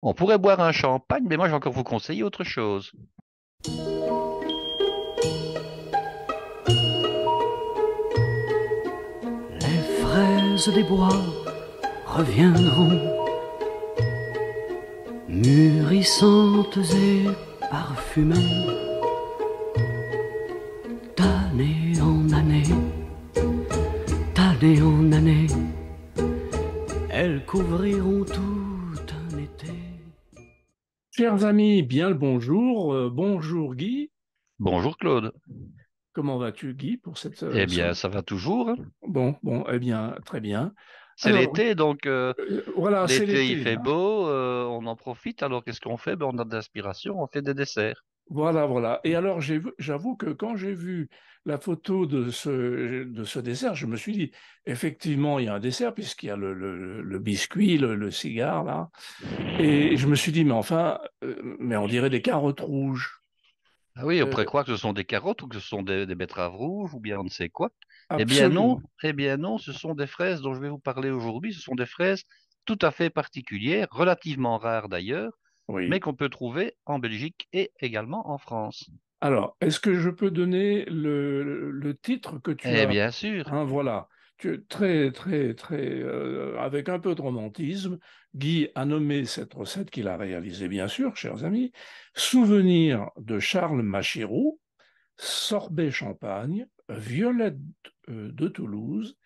On pourrait boire un champagne, mais moi j'ai encore vous conseiller autre chose. Les fraises des bois reviendront, mûrissantes et parfumées, d'année en année, d'année en année, elles couvriront tout un été. Chers amis, bien le bonjour. Bonjour Guy. Bonjour Claude. Comment vas-tu Guy pour cette Eh bien, ça va toujours, hein. Bon, eh bien, très bien. C'est Alors, l'été, donc voilà, c'est l'été il l'été, fait hein. beau, on en profite. Alors qu'est-ce qu'on fait? Ben, on a de l'inspiration, on fait des desserts. Voilà. Et alors, j'avoue que quand j'ai vu la photo de ce dessert, je me suis dit, effectivement, il y a un dessert puisqu'il y a le biscuit, le cigare, là. Et je me suis dit, mais enfin, mais on dirait des carottes rouges. Ah oui, on Euh, pourrait croire que ce sont des carottes ou que ce sont des betteraves rouges ou bien on ne sait quoi. Absolument. Eh bien non, ce sont des fraises dont je vais vous parler aujourd'hui. Ce sont des fraises tout à fait particulières, relativement rares d'ailleurs, mais Oui. qu'on peut trouver en Belgique et également en France. Alors, est-ce que je peux donner le titre que tu Eh as? bien sûr. Hein, voilà. Avec un peu de romantisme, Guy a nommé cette recette qu'il a réalisée, bien sûr, chers amis, Souvenir de Charles Machirou, sorbet champagne, violette de Toulouse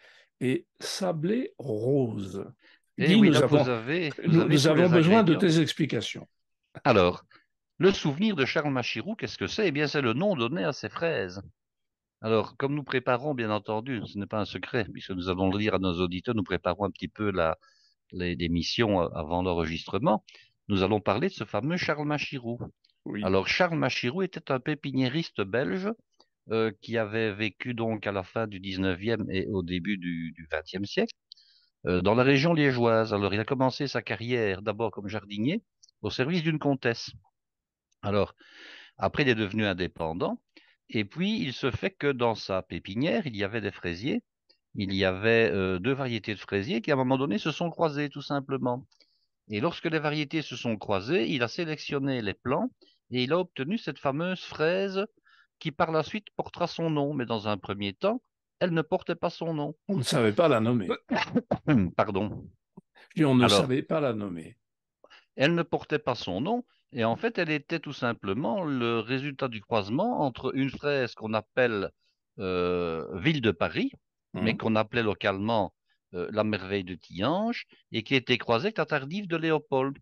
et sablé rose. Eh Guy, oui, donc vous avez nous tous avons les besoin de ingrédients. tes explications. Alors, le souvenir de Charles Machirou, qu'est-ce que c'est? Eh bien, c'est le nom donné à ces fraises. Alors, comme nous préparons, bien entendu, ce n'est pas un secret, puisque nous allons le dire à nos auditeurs, nous préparons un petit peu l'émission avant l'enregistrement. Nous allons parler de ce fameux Charles Machirou. Oui, Alors, Charles Machirou était un pépiniériste belge qui avait vécu donc à la fin du 19e et au début du 20e siècle dans la région liégeoise. Alors, il a commencé sa carrière d'abord comme jardinier au service d'une comtesse. Alors, après, il est devenu indépendant. Et puis, il se fait que dans sa pépinière, il y avait des fraisiers. Il y avait deux variétés de fraisiers qui, à un moment donné, se sont croisés, tout simplement. Et lorsque les variétés se sont croisées, il a sélectionné les plants et il a obtenu cette fameuse fraise qui, par la suite, portera son nom. Mais dans un premier temps, elle ne portait pas son nom. on ne savait pas la nommer. Pardon. Je dis, on ne Alors, savait pas la nommer. elle ne portait pas son nom, et en fait, elle était tout simplement le résultat du croisement entre une fraise qu'on appelle Ville de Paris, mais Hein. qu'on appelait localement la Merveille de Tillange, et qui était croisée avec la Tardive de Léopold.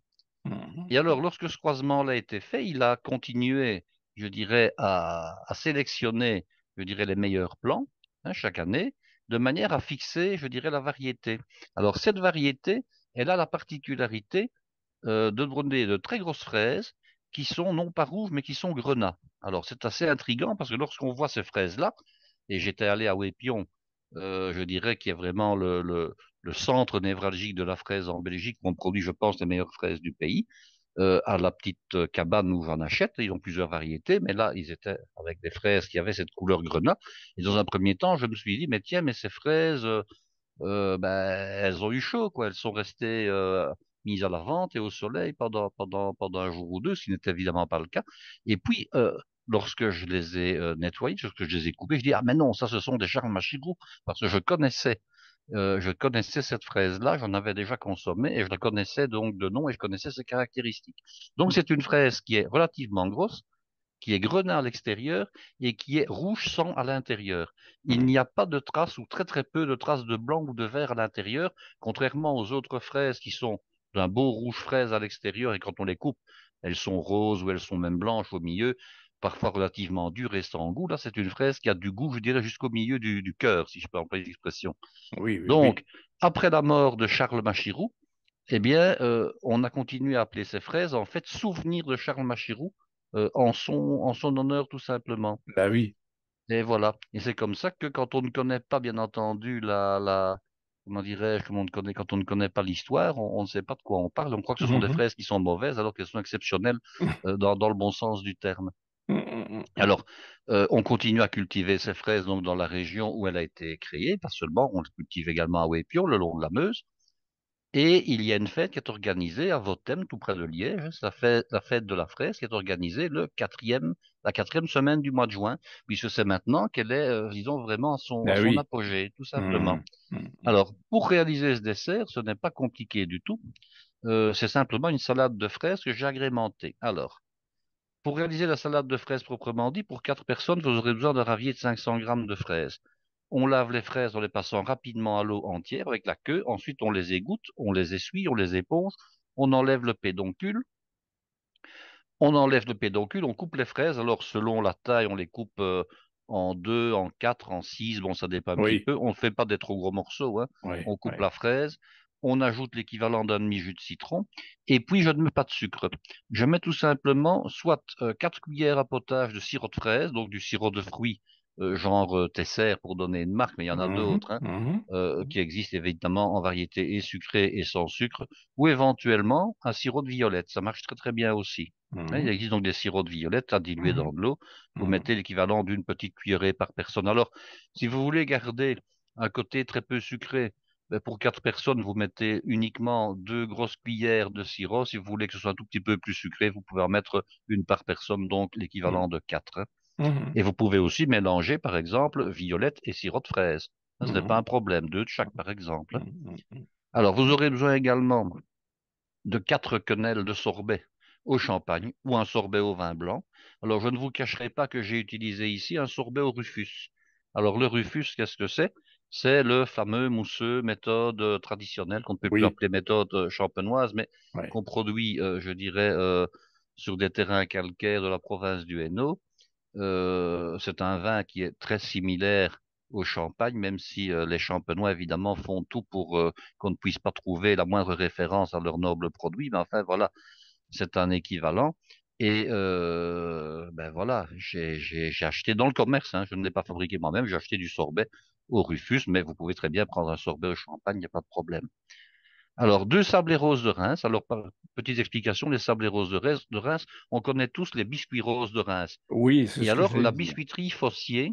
Et alors, Mhm. lorsque ce croisement-là a été fait, il a continué, je dirais, à sélectionner, je dirais, les meilleurs plants, hein, chaque année, de manière à fixer, je dirais, la variété. Alors, cette variété, elle a la particularité de donner de très grosses fraises qui sont non pas rouges, mais qui sont grenats. Alors, c'est assez intriguant parce que lorsqu'on voit ces fraises-là, et j'étais allé à Wépion, je dirais qu'il y a vraiment le centre névralgique de la fraise en Belgique, où on produit, je pense, les meilleures fraises du pays, à la petite cabane où j'en achète. Ils ont plusieurs variétés, mais là, ils étaient avec des fraises qui avaient cette couleur grenat. Et dans un premier temps, je me suis dit, mais tiens, mais ces fraises, ben, elles ont eu chaud, quoi. Elles sont restées mises à la vente et au soleil pendant un jour ou deux, ce qui n'était évidemment pas le cas. Et puis, lorsque je les ai nettoyées, lorsque je les ai coupées, je dis, ah mais non, ça, ce sont des Charles Machigou, parce que je connaissais cette fraise-là, j'en avais déjà consommé et je la connaissais donc de nom et je connaissais ses caractéristiques. Donc, c'est une fraise qui est relativement grosse, qui est grenat à l'extérieur et qui est rouge sang à l'intérieur. Il n'y a pas de traces ou très très peu de traces de blanc ou de vert à l'intérieur, contrairement aux autres fraises qui sont d'un beau rouge fraise à l'extérieur et quand on les coupe, elles sont roses ou elles sont même blanches au milieu, parfois relativement dures et sans goût. Là, c'est une fraise qui a du goût, je dirais, jusqu'au milieu du cœur, si je peux employer l'expression. Donc, Oui. après la mort de Charles Machirou, eh bien, on a continué à appeler ces fraises, en fait, souvenir de Charles Machirou, en son honneur, tout simplement. Bah oui. Et voilà. Et c'est comme ça que quand on ne connaît pas, bien entendu, comment dirais-je, quand on ne connaît pas l'histoire, on ne sait pas de quoi on parle. On croit que ce sont des Mhm. fraises qui sont mauvaises, alors qu'elles sont exceptionnelles, dans le bon sens du terme. Mhm. Alors, on continue à cultiver ces fraises, donc, dans la région où elle a été créée, pas seulement, on les cultive également à Wépion, le long de la Meuse. Et il y a une fête qui est organisée à Votem, tout près de Liège, hein. C'est la fête de la fraise qui est organisée la quatrième semaine du mois de juin, puisque c'est maintenant qu'elle est, disons, vraiment à Ah son oui. apogée, tout simplement. Mhm. Mhm. Alors, pour réaliser ce dessert, ce n'est pas compliqué du tout. C'est simplement une salade de fraises que j'ai agrémentée. Alors, pour réaliser la salade de fraises proprement dit, pour 4 personnes, vous aurez besoin d'un ravier de 500 grammes de fraises. On lave les fraises en les passant rapidement à l'eau entière avec la queue. Ensuite, on les égoutte, on les essuie, on les éponge, on enlève le pédoncule. On enlève le pédoncule, on coupe les fraises. Alors, selon la taille, on les coupe en deux, en quatre, en six. Bon, ça dépend un petit Oui, peu. On ne fait pas des trop gros morceaux, hein. oui, On coupe oui. la fraise. On ajoute l'équivalent d'un demi-jus de citron. Et puis, je ne mets pas de sucre. Je mets tout simplement soit 4 cuillères à potage de sirop de fraise, donc du sirop de fruits, genre Tesser pour donner une marque, mais il y en a Mhm, d'autres, hein, mhm, qui existent évidemment en variété et sucrée et sans sucre, ou éventuellement un sirop de violette. Ça marche très très bien aussi. Hein, il mhm, existe donc des sirops de violette à diluer mhm, dans de l'eau. Vous mhm. mettez l'équivalent d'une petite cuillerée par personne. Alors, si vous voulez garder un côté très peu sucré, ben, pour 4 personnes, vous mettez uniquement 2 grosses cuillères de sirop. Si vous voulez que ce soit un tout petit peu plus sucré, vous pouvez en mettre une par personne, donc l'équivalent de 4, hein. Mhm, Et vous pouvez aussi mélanger, par exemple, violette et sirop de fraise. Ça, ce n'est pas mhm, un problème, 2 de chaque, par exemple, hein. mhm, mhm. Alors, vous aurez besoin également de 4 quenelles de sorbet au champagne ou un sorbet au vin blanc. Alors, je ne vous cacherai pas que j'ai utilisé ici un sorbet au Rufus. Alors, le Rufus, qu'est-ce que c'est? C'est le fameux mousseux méthode traditionnelle qu'on ne peut plus Oui, appeler méthode champenoise, mais oui. qu'on produit, je dirais, sur des terrains calcaires de la province du Hainaut. C'est un vin qui est très similaire au champagne, même si les champenois, évidemment, font tout pour qu'on ne puisse pas trouver la moindre référence à leur noble produit. Mais enfin, voilà, c'est un équivalent. Et ben voilà, j'ai acheté dans le commerce, hein, je ne l'ai pas fabriqué moi-même, j'ai acheté du sorbet au Rufus, mais vous pouvez très bien prendre un sorbet au champagne, il n'y a pas de problème. Alors, 2 sablés roses de Reims. Alors, par petite explication, les sablés roses de Reims, on connaît tous les biscuits roses de Reims. Oui, c'est Et ce que alors, j'allais la dire. biscuiterie Fossier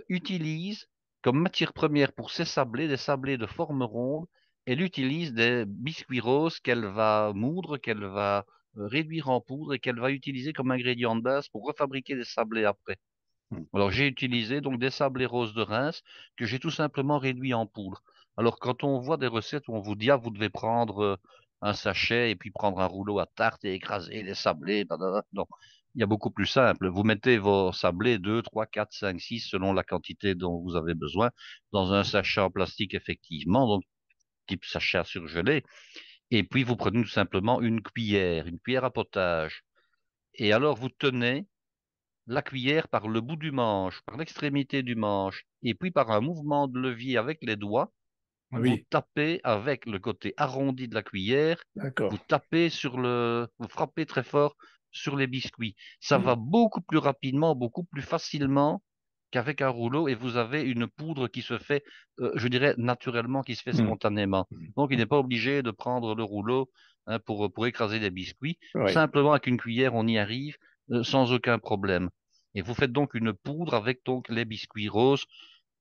utilise comme matière première pour ses sablés des sablés de forme ronde. Elle utilise des biscuits roses qu'elle va moudre, qu'elle va réduire en poudre et qu'elle va utiliser comme ingrédient de base pour refabriquer des sablés après. Mhm. Alors, j'ai utilisé donc des sablés roses de Reims que j'ai tout simplement réduits en poudre. Alors, quand on voit des recettes où on vous dit, ah, vous devez prendre un sachet et puis prendre un rouleau à tarte et écraser les sablés, blablabla. Non, il y a beaucoup plus simple. Vous mettez vos sablés 2, 3, 4, 5, 6 selon la quantité dont vous avez besoin dans un sachet en plastique, effectivement, donc type sachet à surgeler. Et puis, vous prenez tout simplement une cuillère à potage. Et alors, vous tenez la cuillère par le bout du manche, par l'extrémité du manche, et puis par un mouvement de levier avec les doigts, vous Oui, tapez avec le côté arrondi de la cuillère, d'accord. vous tapez vous frappez très fort sur les biscuits. Ça va Mhm, beaucoup plus rapidement, beaucoup plus facilement qu'avec un rouleau, et vous avez une poudre qui se fait, je dirais, naturellement, qui se fait mhm, spontanément. Donc, il mhm. n'est pas obligé de prendre le rouleau, hein, pour écraser des biscuits. Oui. Simplement, avec une cuillère, on y arrive, sans aucun problème. Et vous faites donc une poudre avec donc les biscuits roses,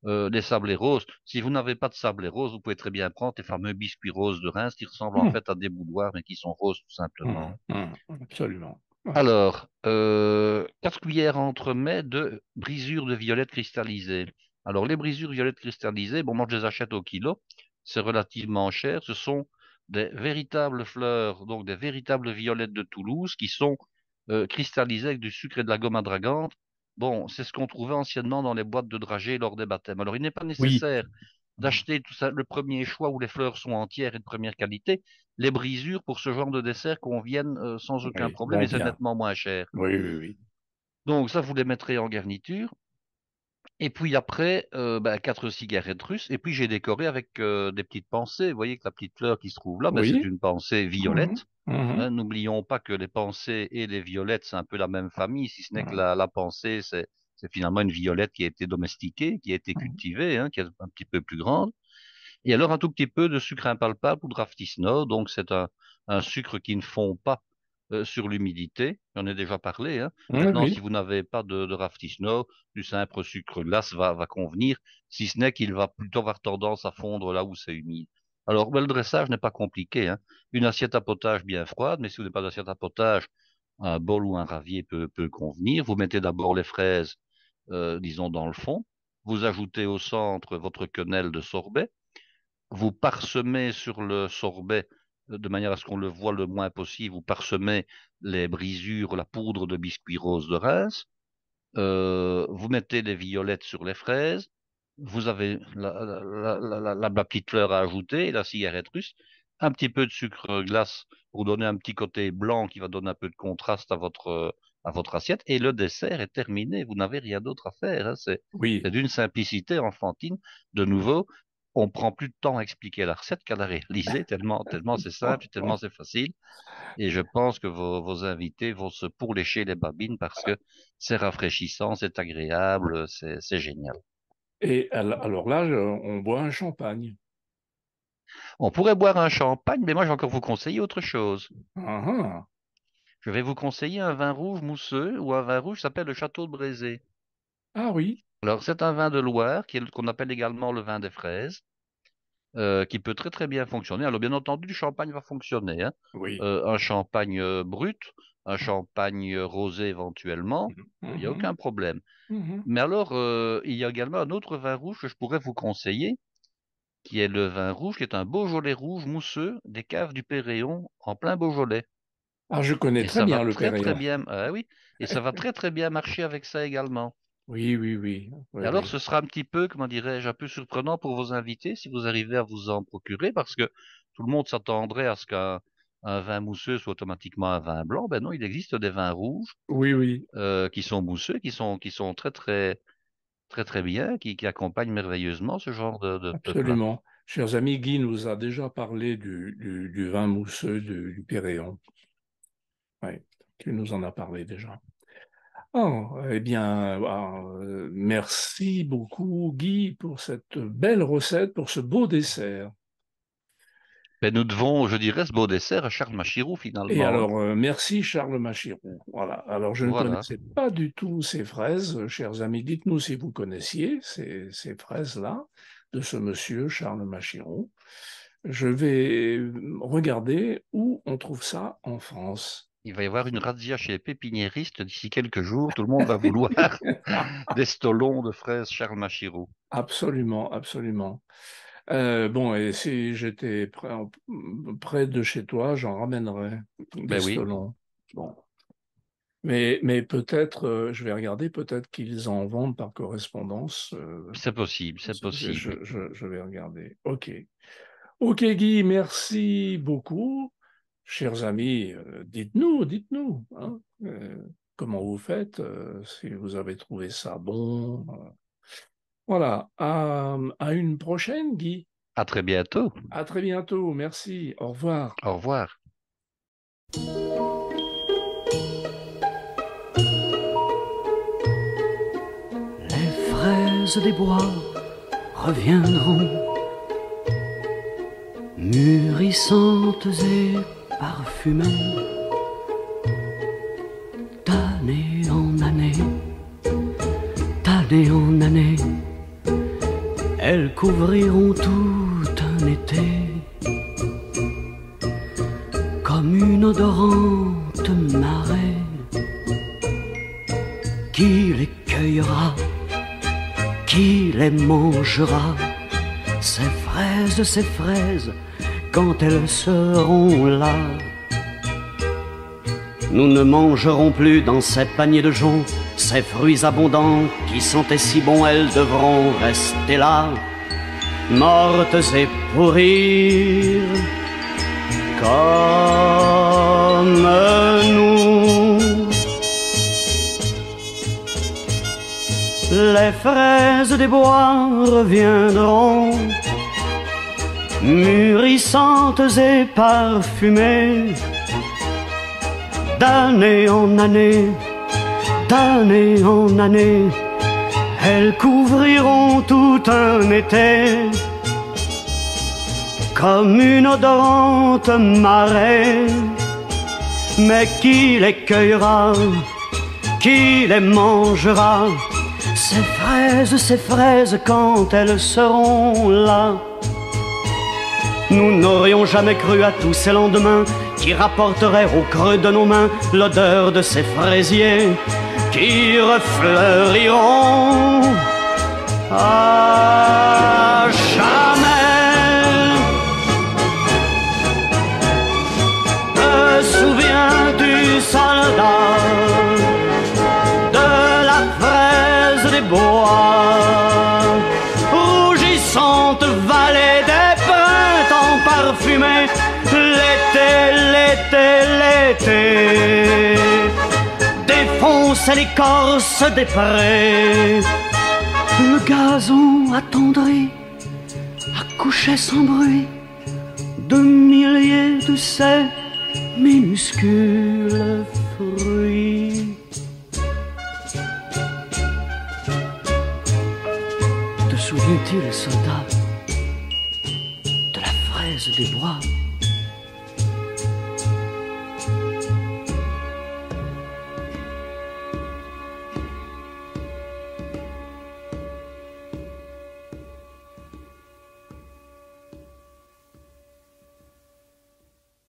les sablés roses. Si vous n'avez pas de sablés roses, vous pouvez très bien prendre les fameux biscuits roses de Reims qui ressemblent en Mhm, fait à des boudoirs, mais qui sont roses tout simplement. mhm, mhm. Absolument. Ouais. Alors, 4 cuillères entremets de brisures de violettes cristallisées. Alors, les brisures violettes cristallisées, bon, moi je les achète au kilo, c'est relativement cher. Ce sont des véritables fleurs, donc des véritables violettes de Toulouse qui sont cristallisées avec du sucre et de la gomme adragante. Bon, c'est ce qu'on trouvait anciennement dans les boîtes de dragées lors des baptêmes. Alors, il n'est pas Oui. nécessaire d'acheter tout ça, le premier choix où les fleurs sont entières et de première qualité. Les brisures pour ce genre de dessert conviennent sans aucun Oui, problème vont et c'est bien. nettement moins cher. Oui, oui, oui. Donc ça, vous les mettrez en garniture. Et puis après, 4 cigarettes russes. Et puis j'ai décoré avec des petites pensées. Vous voyez que la petite fleur qui se trouve là, c'est Oui. une pensée Mhm, violette. mhm, Hein, n'oublions pas que les pensées et les violettes, c'est un peu la même famille, si ce n'est que mhm, la pensée, c'est finalement une violette qui a été domestiquée, qui a été mhm. cultivée, hein, qui est un petit peu plus grande. Et alors un tout petit peu de sucre impalpable ou de raffinose. Donc c'est un sucre qui ne fond pas sur l'humidité. J'en ai déjà parlé, hein. Oui, Maintenant, oui. si vous n'avez pas de raffinose, du simple sucre glace va convenir, si ce n'est qu'il va plutôt avoir tendance à fondre là où c'est humide. Alors, ben, le dressage n'est pas compliqué, hein. Une assiette à potage bien froide, mais si vous n'avez pas d'assiette à potage, un bol ou un ravier peut convenir. Vous mettez d'abord les fraises, disons, dans le fond. Vous ajoutez au centre votre quenelle de sorbet. Vous parsemez sur le sorbet de manière à ce qu'on le voit le moins possible. Vous parsemez les brisures, la poudre de biscuit rose de Reims. Vous mettez les violettes sur les fraises. Vous avez la petite fleur à ajouter, la cigarette russe, un petit peu de sucre glace pour donner un petit côté blanc qui va donner un peu de contraste à votre assiette. Et le dessert est terminé. Vous n'avez rien d'autre à faire, hein. Oui, C'est d'une simplicité enfantine. De nouveau, on prend plus de temps à expliquer la recette qu'à la réaliser, tellement c'est simple, tellement c'est facile. Et je pense que vos invités vont se pourlécher les babines parce que c'est rafraîchissant, c'est agréable, c'est génial. et alors là, on boit un champagne. On pourrait boire un champagne, mais moi, je vais encore vous conseiller autre chose. Ah, ah. Je vais vous conseiller un vin rouge mousseux ou un vin rouge qui s'appelle le Château de Brézé. Ah oui, Alors, c'est un vin de Loire qu'on appelle également le vin des fraises, qui peut très très bien fonctionner. Alors, bien entendu, le champagne va fonctionner, hein. oui. Un champagne brut, un champagne rosé éventuellement, il n'y a Mhm, aucun problème. mhm. Mais alors, il y a également un autre vin rouge que je pourrais vous conseiller, qui est le vin rouge, qui est un Beaujolais rouge mousseux des caves du Péréon en plein Beaujolais. Ah, je connais Et très ça va bien le très très Péréon. bien, ah oui, et ça va très très bien marcher avec ça également. Oui, oui, oui, oui, Et alors, oui. ce sera un petit peu, comment dirais-je, un peu surprenant pour vos invités si vous arrivez à vous en procurer, parce que tout le monde s'attendrait à ce qu'un vin mousseux soit automatiquement un vin blanc. Ben non, il existe des vins rouges Oui, oui, qui sont mousseux, qui sont très très très très bien, qui accompagnent merveilleusement ce genre de plat. absolument. Chers amis, Guy nous a déjà parlé du vin mousseux du Péréon. Oui, tu nous en as parlé déjà. Oh, eh bien, merci beaucoup, Guy, pour cette belle recette, pour ce beau dessert. Ben, nous devons, je dirais, ce beau dessert à Charles Machirou Et finalement, hein. alors, merci Charles Machirou. Voilà. Alors, je ne Voilà. connaissais pas du tout ces fraises. Chers amis, dites-nous si vous connaissiez ces fraises-là de ce monsieur Charles Machirou. Je vais regarder où on trouve ça en France. Il va y avoir une razzia chez les pépiniéristes d'ici quelques jours. Tout le monde va vouloir des stolons de fraises Charles Machirou. Absolument, absolument. Bon, et si j'étais près de chez toi, j'en ramènerais des Ben oui, stolons. Bon. Mais peut-être, je vais regarder, peut-être qu'ils en vendent par correspondance. c'est possible, c'est possible. Je vais regarder. OK. OK, Guy, merci beaucoup. Chers amis, dites-nous, hein, comment vous faites, si vous avez trouvé ça bon. Voilà. À une prochaine, Guy. À très bientôt. À très bientôt. Merci. Au revoir. Au revoir. Les fraises des bois reviendront, mûrissantes et parfumées, d'année en année, d'année en année, elles couvriront tout un été, comme une odorante marée. Qui les cueillera, qui les mangera, ces fraises, quand elles seront là. Nous ne mangerons plus dans ces paniers de joncs ces fruits abondants qui sentaient si bon, elles devront rester là, mortes et pourrir, comme nous. Les fraises des bois reviendront, mûrissantes et parfumées, d'année en année, d'année en année, elles couvriront tout un été, comme une odorante marée. Mais qui les cueillera, qui les mangera, ces fraises, quand elles seront là, nous n'aurions jamais cru à tous ces lendemains qui rapporteraient au creux de nos mains l'odeur de ces fraisiers qui refleuriront à jamais. Me souviens-tu, soldat, de la fraise des bois, rougissante vallée des printemps parfumés, l'été, l'été, l'été défonçait l'écorce des prés. Le gazon attendri accouchait sans bruit de milliers de ces minuscules fruits. Te souviens-tu, le soldat, de la fraise des bois?